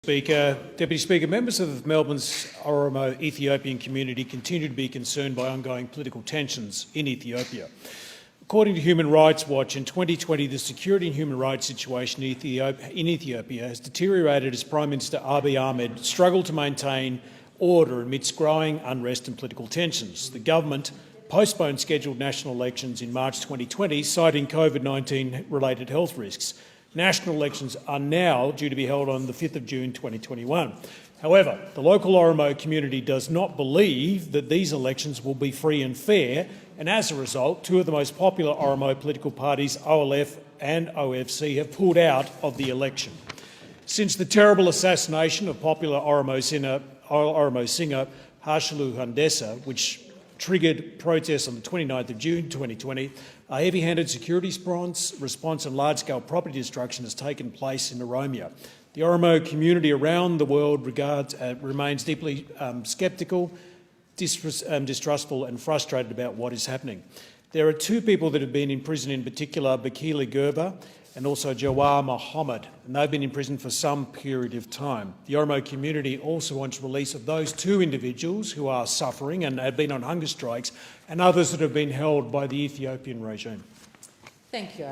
Deputy Speaker, members of Melbourne's Oromo Ethiopian community continue to be concerned by ongoing political tensions in Ethiopia. According to Human Rights Watch, in 2020 the security and human rights situation in Ethiopia has deteriorated as Prime Minister Abiy Ahmed struggled to maintain order amidst growing unrest and political tensions. The government postponed scheduled national elections in March 2020, citing COVID-19 related health risks. National elections are now due to be held on the 5th of June 2021. However, the local Oromo community does not believe that these elections will be free and fair, and as a result, two of the most popular Oromo political parties, OLF and OFC, have pulled out of the election. Since the terrible assassination of popular Oromo singer Hachalu Hundessa, which triggered protests on the 29th of June 2020, a heavy-handed security response and large-scale property destruction has taken place in Oromo. The Oromo community around the world remains deeply sceptical, distrustful and frustrated about what is happening. There are two people that have been in prison in particular, Bakili Gerba and also Jawar Mohammed, and they've been in prison for some period of time. The Oromo community also wants release of those two individuals who are suffering and have been on hunger strikes, and others that have been held by the Ethiopian regime. Thank you.